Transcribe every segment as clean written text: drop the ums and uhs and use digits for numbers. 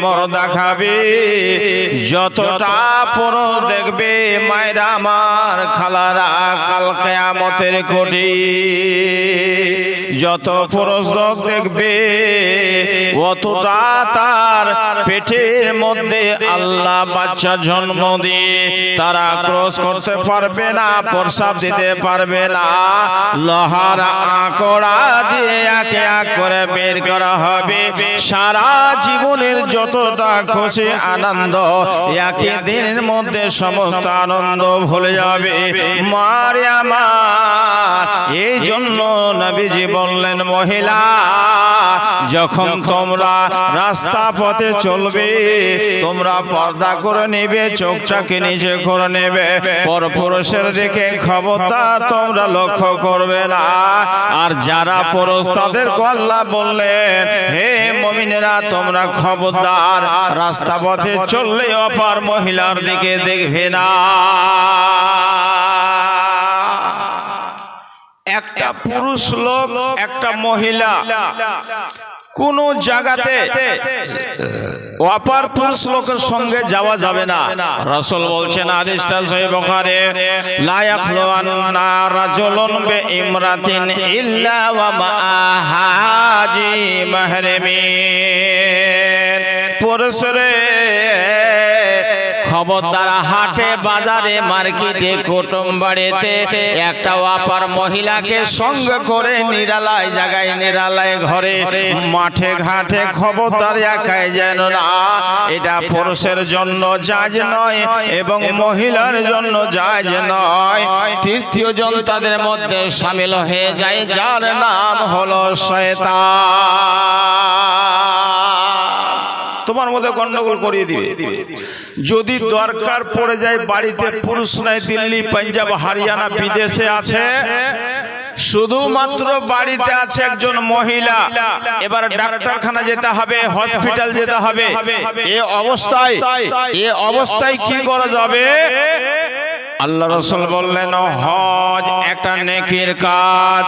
মর্দা খাবে যতটা পুরুষ দেখবে মায়েরা আমার খালারা কাল কিয়ামতের কোটি যত পুরুষ লোক দেখবে অতটা তার পেটের মধ্যে আল্লাহ বাচ্চা জন্ম দিয়ে তারা ক্রস করতে পারবে না, প্রসাব দিতে পারবে না। লোহার আকড়া দিয়ে একে এক করে বের করা হবে। সারা জীবনের যতটা খুশি আনন্দ একই দিনের মধ্যে সমস্ত আনন্দ ভুলে যাবে। মারে আমার এই জন্য নবীজি বললেন, মহিলা যখন তোমরা রাস্তা পথে চলবে তোমরা পর্দা করে নেবে, চোখটাকে নিচে করে নেবে, পরপুরুষের দিকে খবরদার তোমরা লক্ষ্য করবে না। আর যারা পুরুষ তাদেরকে আল্লাহ বললেন, হে মুমিনেরা তোমরা খবরদার রাস্তা পথে চললে অপর মহিলার দিকে দেখবে না। একটা পুরুষ লোক একটা মহিলা কোন জায়গাতে অপর পুরুষ লোকের সঙ্গে যাওয়া যাবে না। রাসূল বলছেন, হাদিসটা সহিহ বুখারী, লা ইয়াখলুওয়ান্না রাজুলুন বিইমরাতিন ইল্লা ওয়া মাআহাজি মাহরামিন। পুরুষরে খবরদার হাটে বাজারে মার্কেটে কুটুম বাড়িতে একটা অপর মহিলাকে সঙ্গে করে নিরালায় জায়গায় নিরালায় ঘরে মাঠে ঘাটে খবরদার একাই যেন না। এটা পুরুষের জন্য জায়েজ নয় এবং মহিলার জন্য জায়েজ নয়। তৃতীয় জন তাদের মধ্যে শামিল হয়ে যায় যার নাম হলো শয়তান। তোমার মধ্যে গন্ডগোল করিয়ে দিবে। যদি দরকার পড়ে যায় বাড়িতে পুরুষ নাই, দিল্লি পাঞ্জাব হরিয়ানা বিদেশে আছে, শুধুমাত্র বাড়িতে আছে একজন মহিলা, এবার ডাক্তারখানা যেতে হবে, হসপিটাল যেতে হবে, এ অবস্থায় কি করা যাবে? আল্লাহ রাসূল বললেন, হজ একটা নেকির কাজ।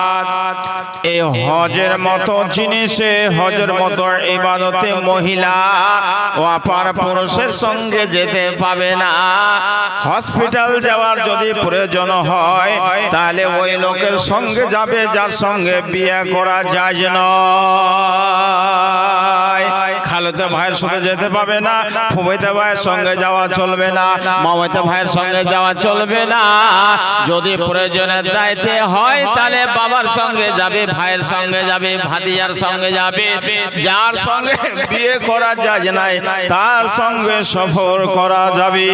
এই হজের মতো জিনিসে, হজের মতো ইবাদতে মহিলা অপর পুরুষের সঙ্গে যেতে পাবে না। হসপিটাল যাওয়ার যদি প্রয়োজন হয় তাহলে ওই লোকের সঙ্গে যাবে যার সঙ্গে বিয়ে করা যায় না। খালাতো ভাইয়ের সঙ্গে যেতে পাবে না, ফুফাতো ভাইয়ের সঙ্গে যাওয়া চলবে না, মামাতো ভাইয়ের সঙ্গে যাওয়া চলবে না। যদি প্রয়োজনের দায়িত্ব হয় তাহলে বাবার সঙ্গে যাবে, ভাইয়ের সঙ্গে যাবে, ভাতিজার সঙ্গে যাবে। যার সঙ্গে বিয়ে করা যায় না তার সঙ্গে সফর করা যাবে।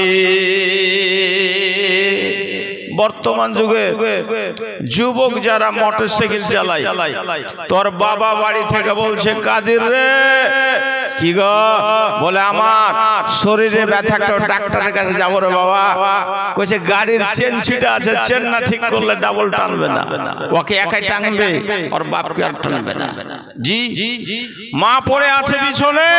বর্তমান যুগে যুবক যারা মোটরসাইকেল চালায়, তোর বাবা বাড়ি থেকে বলছে, কাদের রে কি গো, বলে আমার শরীরে ব্যথা, একটা ডাক্তারের কাছে যাবো রে বাবা। কইছে গাড়ির চেন ছিটা আছে, চেন না ঠিক করলে ডাবল টানবে না, ওকে একাই টানবে, ওর বাপকে আর টানবে না। জি মা পড়ে আছে পিছনে,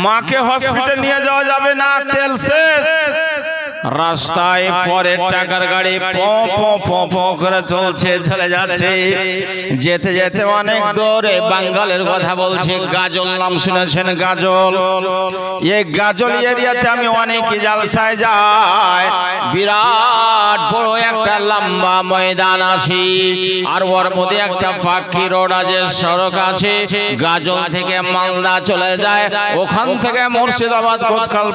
মাকে হসপিটাল নিয়ে যাওয়া যাবে না, তেল শেষ। রাস্তায় পরের টাকার গাড়ি পো পো পো পো করে চলছে, চলে যাচ্ছে। যেতে যেতে অনেক দূরে বাঙ্গালের কথা বলছে, গাজল নাম শুনেছেন? গাজল, এই গাজল এরিয়াতে আমি অনেক জালসায় যাই। বিরাট বড় একটা লম্বা ময়দান আছে, আর ওর মধ্যে একটা পাখি রোড আছে, সড়ক আছে। গাজল থেকে মালদা চলে যায়, ওখান থেকে মুর্শিদাবাদ কোতকাল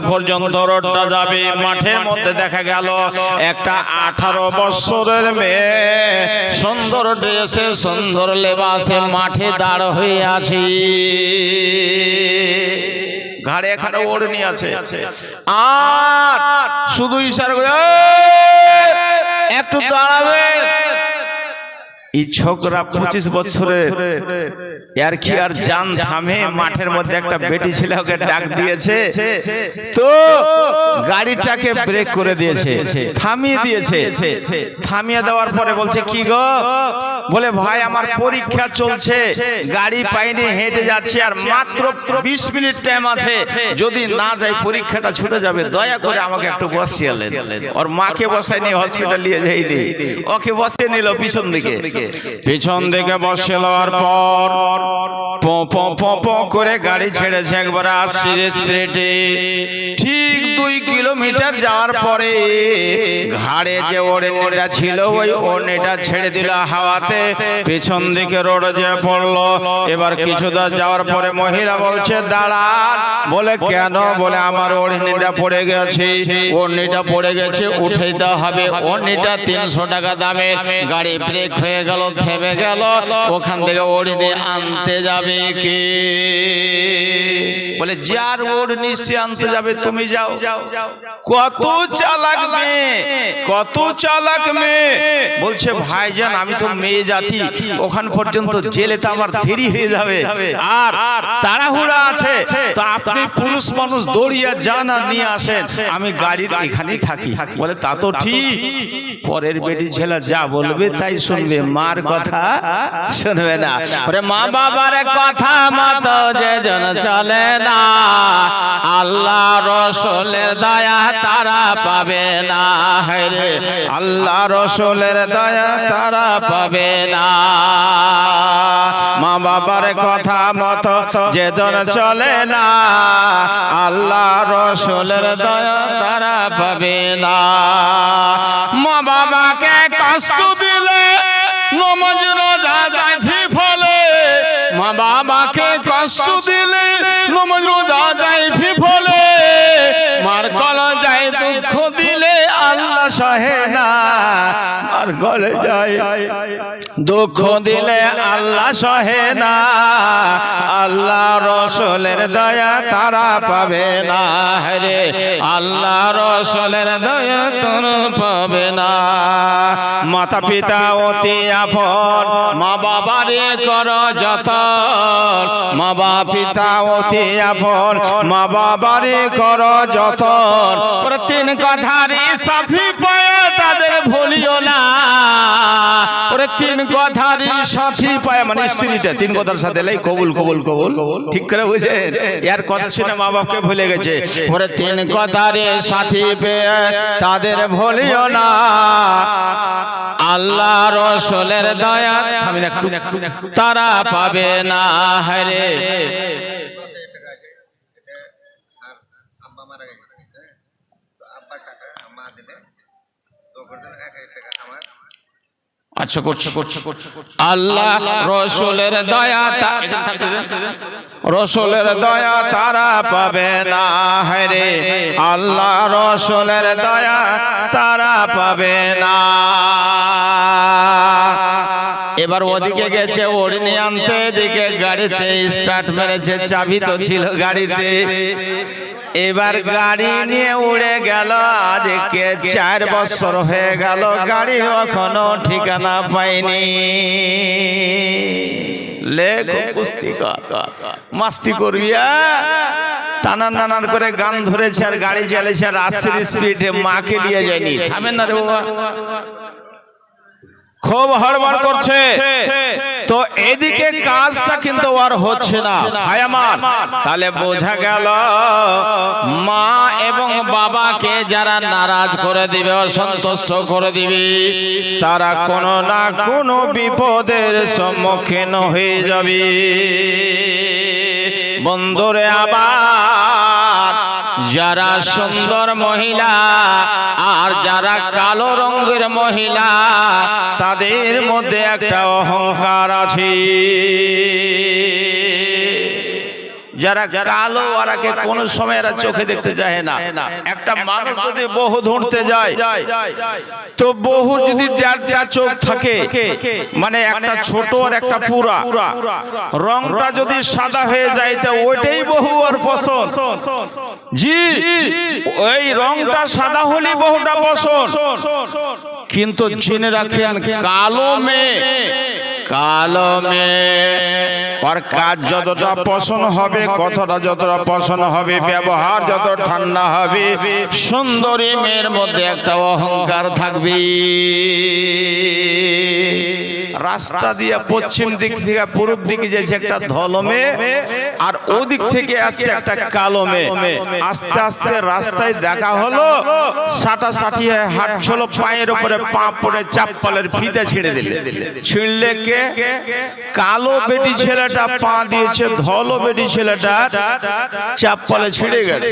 পর্যন্ত রোডটা যাবে। মাঠের মধ্যে দেখা গেল একটা 18 বছরের মেয়ে, সুন্দর ড্রেসে, সুন্দর লেবাসে মাঠে দাঁড় হয়ে আছে। ঘাড়ে এখানে ওড়নি আছে, আর শুধু ইশারা করে একটু দাঁড়াবে। এই ছোকরা 25 বছরের, এর কি আর জান থামে? মাঠের মধ্যে একটা বেটি ছেলে ওকে ডাক দিয়েছে, তো গাড়িটাকে ব্রেক করে দিয়েছে, থামিয়ে দিয়েছে। থামিয়ে দেওয়ার পরে বলছে, কি গো? বলে, ভাই আমার পরীক্ষা চলছে, গাড়ি পাইনি, হেঁটে যাচ্ছি, আর মাত্র 20 মিনিট টাইম আছে, যদি না যাই পরীক্ষাটা ছুটে যাবে, দয়া করে আমাকে একটু বসিয়ে নেন। ওর মাকে বসায়নি, হসপিটাল নিয়ে যাইনি, ওকে বসিয়ে নিল পিছন দিকে। পিছন দিকে বসে লওয়ার পর পো পো পো পো করে গাড়ি ছেড়েছে একবার 80 স্পিডে। ঠিক 2 কিলোমিটার যাওয়ার পরে ঘাড়ে যে ওড়নিটা ছিল ওই ওড়নিটা ছেড়ে দিল হাওয়াতে, পিছন দিকে রোড যে পড়লো। এবার কিছু দূর যাওয়ার পরে মহিলা বলছে দাঁড়ান। বলে কেন? বলে আমার ওড়নিটা পড়ে গেছে। ওড়নিটা পড়ে গেছে, উঠে দেওয়া হবে। ওড়নিটা 300 টাকা দামের। গাড়ি ব্রেক হয়ে গেল, থেমে গেল। ওখান থেকে ওড়নি আনতে যাবে কে? বলে যার ওড়নি সে আনতে যাবে, তুমি যাও। কত চালাক মেয়ে, কত চালাক মেয়ে। বলছে ভাইজান আমি তো মেয়ে জাতি, ওখান পর্যন্ত জেলে তো আমার দেরি হয়ে যাবে, আর তাড়াহুড়া আছে, তো আপনি পুরুষ মানুষ দৌড়িয়ে যান আর নিয়ে আসেন, আমি গাড়ির এখানেই থাকি। বলে তা তো ঠিক, পরের বেটি ছেলে যা বলবে তাই শুনবে, মার কথা শুনবে না। ওরে মা বাবার কথা মতো যে জন চলে না, আল্লাহ রসুলের দয়া তারা পাবে না। রে আল্লাহ রসুলের দয়া তারা পাবে না। মা বাবার কথা মতো যে জন চলে না, আল্লাহ রসুলের দয়া তারা পাবে না। মা বাবাকে কষ্ট দিলে নমাজ রোজা যায় বিফলে। মা বাবাকে কষ্ট দিলে নমাজ রোজা যায় বিফলে। মার কলজায় দুঃখ দিলে আল্লাহ সহে না। মার কলজায় দুঃখ দিলে আল্লাহ সহে না। আল্লাহ রসুলের দয়া তারা পাবে না। রে আল্লাহ রসুলের দয়া তোরা পাবে না। মাতা পিতা অতি আপন, মা বাবারে কর যতন। মা বাবা পিতা অতি আপন, মা বাবারে কর যতন। ওরা 3 কথারই সাফি পায় তাদের ভুলিও না। ওরে 3 কথারই সাথী পায়, মানে স্ত্রীটা 3 কথার সাথে লাই কবুল কবুল কবুল, ঠিক করে বুঝেন? এর কথা শুনে মা বাবাকে ভুলে গেছে। ওরে 3 কথারই সাথী পেয়ে তাদের ভুলিও না। আল্লাহ রসুলের দয়া তারা পাবে না। হরে আচ্ছা করছে আল্লাহ রসুলের দয়া, রসুলের দয়া তারা পাবে না। হরে আল্লাহ রসুলের দয়া তারা পাবে না। এবার ওদিকে গেছে ওড়নি আনতে, এদিকে গাড়িতে স্টার্ট মেরেছে, চাবি তো ছিল গাড়িতে। এবার গাড়ি নিয়ে উড়ে গেল। আজকে 4 বছর হয়ে গেল, গাড়ির এখনো ঠিকানা পাইনি। লেখ কুস্তি মাস্তি করবি, টানান নানান করে গান ধরেছে আর গাড়ি চালিয়েছে আর 80 স্পিডে। মাকে নিয়ে যায়নি, থামেন না রে বাবা, খুব হড়বড় করছে। তো এদিকে কাজটা কিন্তু আর হচ্ছে না। ভাই আমার, তাহলে বোঝা গেল মা এবং বাবাকে যারা নারাজ করে দিবে, অসন্তুষ্ট করে দিবে, তারা কোনো না কোনো বিপদের সম্মুখীন হয়ে যাবে। বন্ধুরে, আবার যারা সুন্দর মহিলা আর যারা কালো রঙের মহিলা, তাদের মধ্যে একটা অহংকার আছে। যারা কালো ওরাকে কোন সময় এরা চোখে দেখতে চায় না। একটা মানুষ যদি বহু ধরতে যায়, তো বহু যদি 1.5টা চোখ থাকে, মানে একটা ছোট আর একটা পুরা, রংটা যদি সাদা হয়ে যায় তো ওইটাই বহু আর পছন্দ। জি, ওই রংটা সাদা হলে বহুটা পছন্দ। কিন্তু জেনে রাখেন, কালো মেয়ে আর কাজ যতটা পছন্দ হবে, কথাটা যতটা পছন্দ হবে, ব্যবহার যত ঠান্ডা হবে, সুন্দরী মেয়ের মধ্যে একটা অহংকার থাকবে। রাস্তা দিয়ে পশ্চিম দিক থেকে পূর্ব দিকে যাচ্ছে একটা ধলো মেয়ে, আর ওদিক থেকে আসছে একটা কালো মেয়ে। আস্তে আস্তে রাস্তায় দেখা হলো, সাটাসাটি হয়ে হাঁটছিল, পায়ের উপরে পা পড়ে চাপ্পালের ফিতা ছিঁড়ে দিলে। ছিঁড়লে কে? কালো বেটি ছেলেটা পা দিয়েছে, ধলো বেটি ছেলেটা চাপ্পালে ছিঁড়ে গেছে।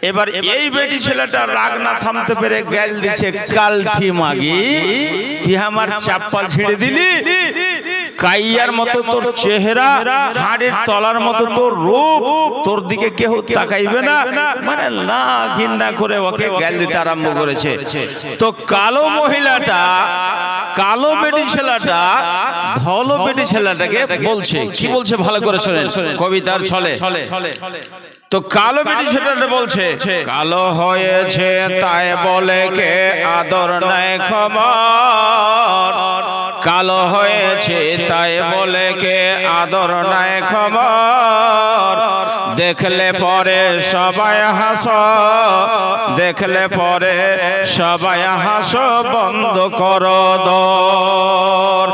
এবার এই বেটি ছেলেটা রাগ না থামতে পেরে গাল দিছে, কালঠি মাগি, তুই আমার চাপ্পাল ছিঁড়ে দিলি, কাইয়ার মতো তোর চেহারা, হাড়ের তলার মতো তোর রূপ, তোর দিকে কেউ তাকাইবে না, মানে না ঘৃণা করে ওকে গাল দিতে আরম্ভ করেছে। তো কালো মহিলাটা, কালো বেটি ছেলেটা ধলো বেটি ছেলেটাকে বলছে, কি বলছে ভালো করে শোনেন কবিতার ছলে। তো কালো বেটি ছেলেটা বলছে, কালো হয়েছে তাই বলে কে আদর নাই খবর, কালো হয়েছে তাই বলে কে আদর নাই খবর, দেখলে পরে সবাই হাসো, দেখলে পরে সবাই হাসো, বন্ধ করো দর।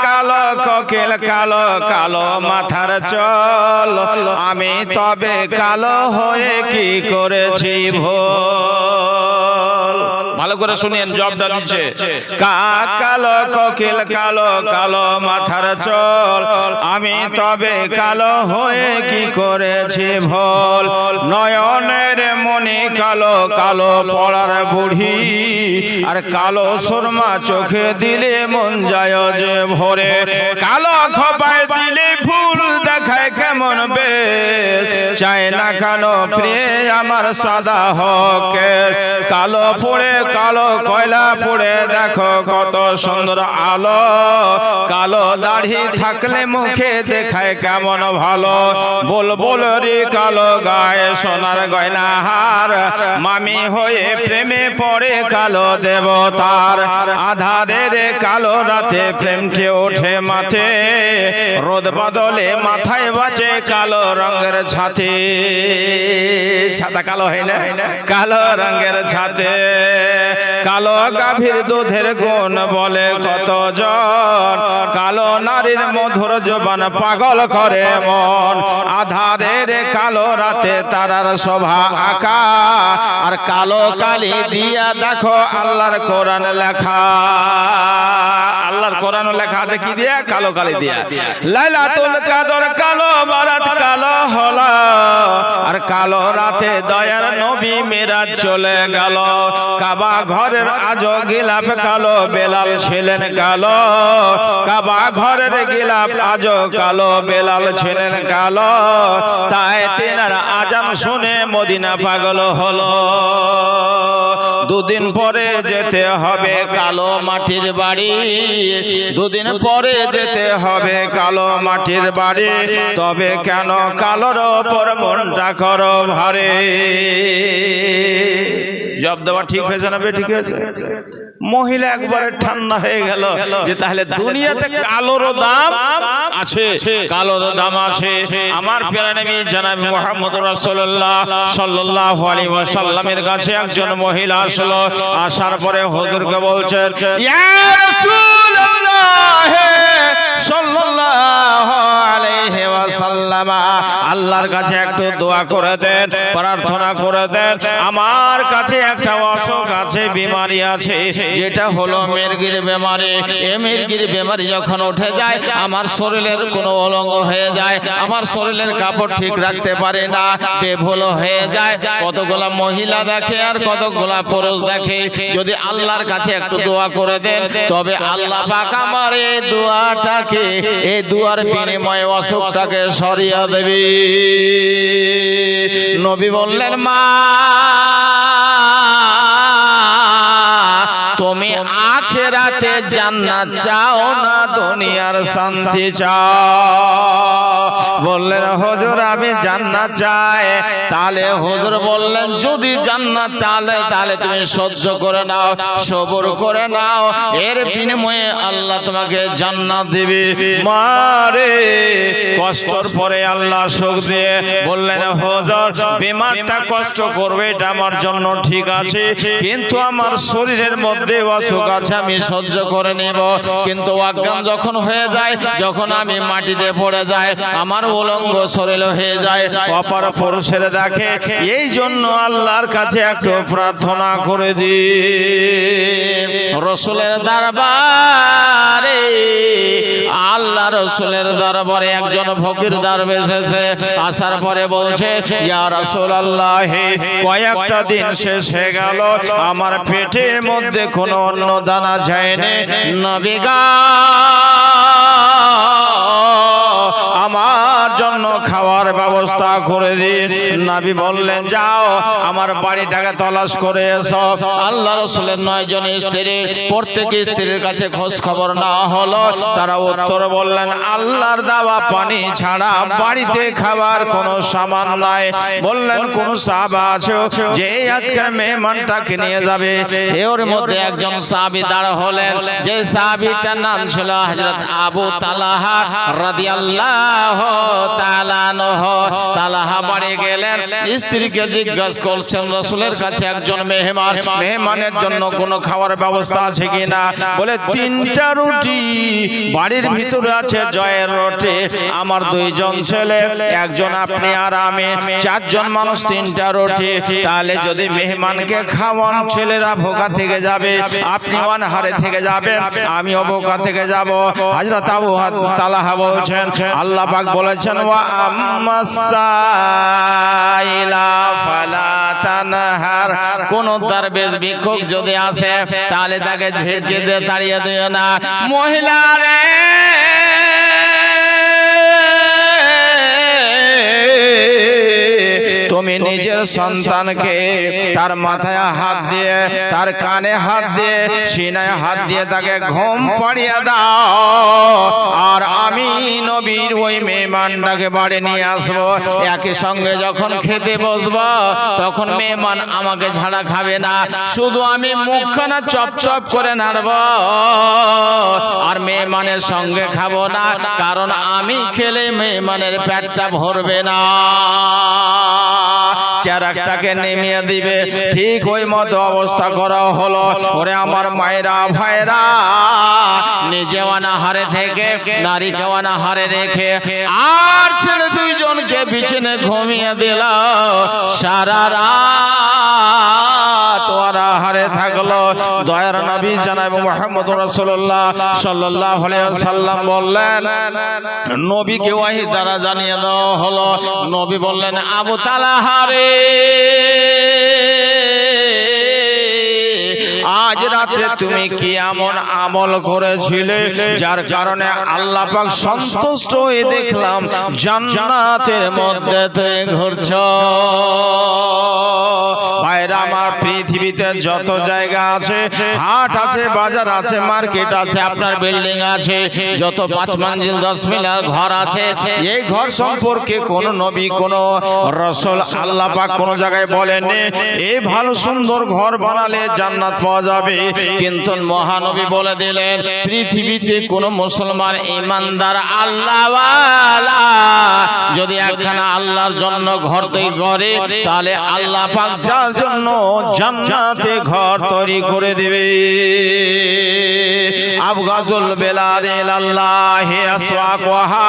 কালো কোকিল কালো কালো মাথার চল, আমি তবে কালো হয়ে কি করেছি ভুল। ভালো করে শুনেন, জবটা দিচ্ছে, কালো কোকিল কালো কালো মাথার চল, আমি তবে কালো হয়ে কি করেছি ভুল। নয়নের মনি কালো কালো পড়ার বুড়ি, আর কালো সুরমা চোখে দিলে মন যায় যে ভরে, কালো খোপায় দিলে ফুল দেখায় কেমন বেশ, চাই না কালো প্রিয় আমার সাদা হকে, কালো পড়ে কালো কয়লা পড়ে দেখো কত সুন্দর আলো, কালো দাড়ি থাকলে মুখে দেখায় কেমন ভালো, বল বল রে কালো গায়ে সোনার গয়না হার, মামি হয়ে প্রেমে পড়ে কালো দেবতার, আধারের কালো রাতে প্রেমকে ওঠে মাথে, রোদ বদলে মাথায় বাঁচে কালো রঙের ছাতে, ছাতা কালো হয় না, কালো রঙের ছাতে, কালো গাভীর দুধের গুণ বলে কত জন, কালো নারীর মধুর জবান পাগল করে মন, আধারের কালো রাতে তারার শোভা আঁকা, আর কালো কালি দিয়া দেখো আল্লাহর কোরআন লেখা, আল্লাহর কোরআন লেখা আছে কি দিয়া? কালো কালি দিয়া। লাইলাতুল কদর কালো বারাত কালো হলো, আর কালো রাতে দয়ার নবী মেরাজ চলে গেল, কাবা ঘরের আজো গিলাফ কালো, বেলাল ছিলেন কালো, কাবা ঘরের গিলাফ আজো কালো, বেলাল ছিলেন কালো, তাই তিনার আজান শুনে মদিনা পাগল হলো। দুদিন পরে যেতে হবে কালো মাটির বাড়ি, দুদিন পরে যেতে হবে কালো মাটির বাড়ি, তবে কেন কালোর ওপর মনটা করো ভারে। জব দেওয়া ঠিক হয়েছে না বে? ঠিক হয়েছে। মহিলা একবারে ঠান্ডা হয়ে গেল যে তাহলে দুনিয়াতে কালোরও দাম আছে, কালোর দাম আছে। আমার প্রিয় নবী জনাব মুহাম্মদ রাসূলুল্লাহ সাল্লাল্লাহু আলাইহি ওয়াসাল্লামের কাছে একজন মহিলা আসলো, আসার পরে হুজুরকে বলছেন, ইয়া রাসূলুল্লাহ সাল্লাল্লাহু আলাইহি ওয়াসাল্লাম, আল্লাহর কাছে একটু দোয়া করে দেন, প্রার্থনা করে দেন, আমার কাছে একটা অসুখ আছে, বিমারি আছে, যেটা হলো মির্গির বেমারি। এই মির্গির বেমারি যখন উঠে যায় আমার শরীরের কোনো অলঙ্গ হয়ে যায়, আমার শরীরের কাপড় ঠিক রাখতে পারে না, বেভুল হয়ে যায়। কতগুলা মহিলা দেখে আর কতগুলা পুরুষ দেখে। যদি আল্লাহর কাছে একটু দোয়া করে দেন, তবে আল্লাহ পাক আমার এই দোয়াটাকে, এই দুয়ার বিনিময়ে অসুখটাকে সরিয়ে দেবে। নবী বললেন, মা তুমি আখিরাতে জান্নাত চাও না দুনিয়ার শান্তি চাও? বললেন হুজুর আমি জান্নাত চাই। তাহলে হুজুর বললেন যদি জান্নাত চালে তাহলে তুমি সহ্য করে নাও, সবর করে নাও, এর বিনিময়ে আল্লাহ তোমাকে জান্নাত দিবে। মারে কষ্টর পরে আল্লাহ সুখ দিয়ে বললেন হুজুর বিমারটা কষ্ট করবে এটা আমার জন্য ঠিক আছে, কিন্তু আমার শরীরের মধ্যে অসুখ আছে আমি সহ্য করে নেব। কিন্তু অজ্ঞান যখন হয়ে যায়, যখন আমি মাটিতে পড়ে যায়, আমার উলঙ্গ শরীর হয়ে যায়, অপর পুরুষের দেখে, এই জন্য আল্লাহর কাছে একটু প্রার্থনা করে দি। রসুলের দরবারে, আল্লাহ রসুলের দরবারে একজন ফকির দরবেশ এসেছে। আসার পরে বলছে ইয়া রাসূলুল্লাহ কয়েকটা দিন শেষ হয়ে গেল, আমার পেটের মধ্যে কোনো অন্ন দানা যায়নি, নবী গো আমার জন্য খাওয়ার ব্যবস্থা করে দিন। নবী বললেন যাও আমার বাড়িটাকে তলাশ করে এসো। আল্লাহ রাসূলের 9 জন স্ত্রী, প্রত্যেক স্ত্রীর কাছে খোঁজ খবর না হলো, তারা উত্তর বললেন আল্লাহর দেওয়া পানি ছাড়া বাড়িতে খাবার কোনো সামান নাই। বললেন কোন সাহাবা আছে যে আজকের মেহমানটাকে নিয়ে যাবে? এর মধ্যে একজন সাহাবী দাঁড় হলেন, যে সাহাবীটার নাম ছিল হযরত আবু তালহা রাদিয়াল্লাহু তাআলা আনহু। তালহা বাড়ি গেলেন, স্ত্রীকে জিজ্ঞাসা করছেন রাসূলের কাছে একজন মেহমান, মেহমানের জন্য কোনো খাওয়ার ব্যবস্থা আছে কিনা? বলে 3টা রুটি বাড়ির ভিতরে আছে, জয়ের রুটি। আমার 2 জন ছেলে, একজন আপনি আর আমি, 4 জন মানুষ, 3টা রুটি। তাহলে যদি মেহমানকে খাওয়ান, ছেলেরা ভোকা থেকে যাবে, আপনি অনাহারে থেকে যাবেন, আমিও ভোকা থেকে যাব। হযরত আবু তালহা বলছেন আল্লাহ পাক বলেছেন ওয়া আম্মাসাইলা ফালা তানহার, কোন দরবেশ ভিক্ষুক যদি আসে তাহলে তাকে ঝেড়ে দিয়ে তাড়িয়ে দিও না। মহিলা রে তুমি নিজের সন্তানকে তার মাথায় হাত দিয়ে, তার কানে হাত দিয়ে, সিনায় হাত দিয়ে তাকে ঘুম পাড়িয়ে দাও, আর আমি নবীর ওই মেহমানটাকে বাড়ি নিয়ে আসবো। একই সঙ্গে যখন খেতে বসবো তখন মেহমান আমাকে ছাড়া খাবে না, শুধু আমি মুখখানা চপ চপ করে নাড়ব, আর মেহমানের সঙ্গে খাবো না, কারণ আমি খেলে মেহমানের পেটটা ভরবে না। চেরাকটাকে নেমিয়ে দিবে। ঠিক ওই মতো অবস্থা করা হলো। ওরে আমার মায়েরা ভাইরা, নিজে অনাহারে থেকে নারীকে অনাহারে রেখে আর ছেলে 2 জনকে বিছানে ঘুমিয়ে দিল। সারা রাত অনাহারে থাকলো। দয়ার নবী জনাব মুহাম্মদ রাসূলুল্লাহ সাল্লাল্লাহু আলাইহি ওয়াসাল্লাম বললেন, নবীকে ওহী দ্বারা জানিয়ে দেওয়া হলো। নবী বললেন আবু তালহা রে, আজ রাতে তুমি কি এমন আমল করেছিলে যার কারণে আল্লাহ পাক সন্তুষ্ট হয়ে দেখলাম জান্নাতের মধ্যে তুমি ঘুরছো? ভাইরা আমার, পৃথিবীতে যত জায়গা আছে, হাট আছে, বাজার আছে, মার্কেট আছে, আপনার বিল্ডিং আছে, যত 5 মঞ্জিল 10 মিনার ঘর আছে, এই ঘর সম্পর্কে কোন নবী কোন রাসূল আল্লাহ পাক কোন জায়গায় বলেননি এই ভালো সুন্দর ঘর বানালে জান্নাত পাওয়া যাবে। কিন্তু মহানবী বলে দিলেন পৃথিবীতে কোন মুসলমান ইমানদার আল্লাহওয়ালা যদি একখানা আল্লাহর জন্য ঘর তৈরি করে, তাহলে আল্লাহ পাক যার জন্য জান্নাতে ঘর তৈরি করে দিবে। আবগাজুল বেলাদিল আল্লাহি আসওয়াকুহা,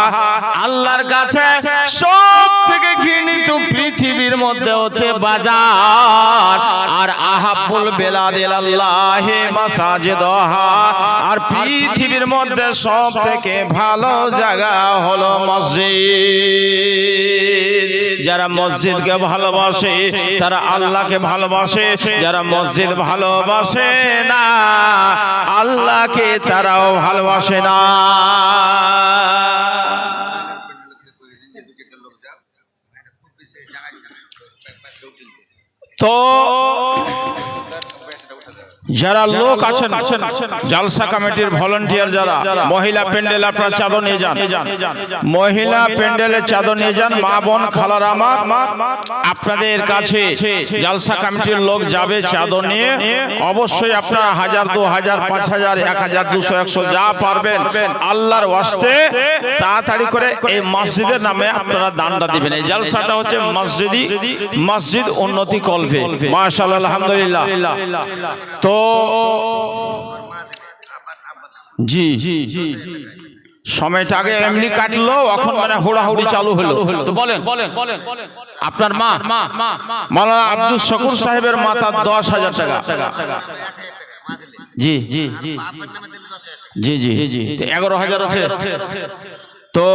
আল্লাহর কাছে সবথেকে ঘৃণিত পৃথিবীর মধ্যে হচ্ছে বাজার, আর আহাব্বুল বেলাদিল আল্লাহি মাসাজিদুহা, আর পৃথিবীর মধ্যে সবথেকে ভালো জায়গা হলো মসজিদ। যারা মসজিদকে ভালোবাসে তারা আল্লাহকে ভালোবাসে, যারা মসজিদ ভালোবাসে না আল্লাহকে তারাও ভালোবাসে না। তো যারা লোক আছেন জালসা কমিটির ভলান্টিয়ার যারা মহিলা প্যান্ডেল আপনারা চাদর নিয়ে যান, মহিলা প্যান্ডেলের চাদর নিয়ে যান। মা বোন খালার আমার আপনাদের কাছে জালসা কমিটির লোক যাবে চাদর নিয়ে। অবশ্যই আপনারা 1000, 2000, 5000, 1000, 200, 100 যা পারবেন আল্লাহর ওয়াস্তে তাড়াতাড়ি করে এই মসজিদের নামে আপনারা দানটা দিবেন। এই জালসাটা হচ্ছে মসজিদ উন্নতি কল্পে। মাশাআল্লাহ, আলহামদুলিল্লাহ। তো জি সময়টা আগে এমনি কাটলো, এখন মানে হুড়াহুড়ি চালু হলো। তো বলেন আপনার মা মাওলানা আব্দুল শকুর সাহেবের মাথা 10,000 টাকা। জি জি জি জি জি জি 11,000 আছে। তো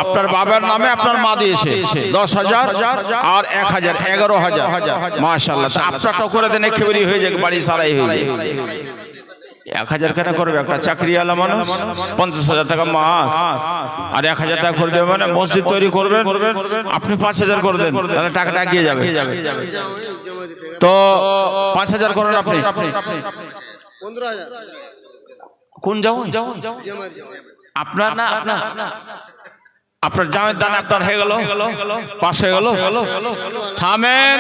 আপনার বাবার নামে আপনার মা দিয়েছে 10,000 আর 1,000, 11,000। মাশাআল্লাহ। আপনারটা করে দেন, একেবারেই হয়ে যাবে, বাড়ি সারাই হয়ে যায়। 1,000 কেন করবে? একটা চাকরিওয়ালা মানুষ 50,000 টাকা মাস, আর 1,000 টাকা করে দেবে মানে মসজিদ তৈরি করবেন, আপনি 5,000 করে দেন, তাহলে টাকাটা এগিয়ে যাবে। তো 5,000 করেন আপনি। 15,000 কোন যাও আপনার না আপনার জামের দান আপনার হয়ে গেল, পাশ হয়ে গেল। থামেন,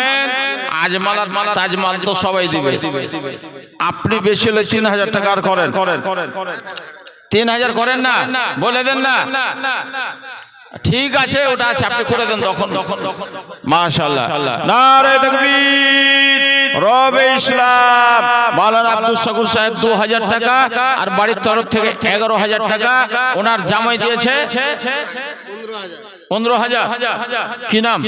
আজমাল আর তাজমাল তো সবাই দিবে। আপনি বেশি হলে 3,000 টাকা আর করেন। 3,000 করেন না, বলে দেন না। ঠিক আছে, ওটা আছে, আপনি করে দেন তখন। মাশাআল্লাহ, নারে তাকবীর, রবে ইসলাম। মাওলানা আব্দুল শকুর সাহেব 2,000 টাকা আর বাড়ির তরফ থেকে 11,000 টাকা ওনার জামাই দিয়েছে 15,000। কি নাম?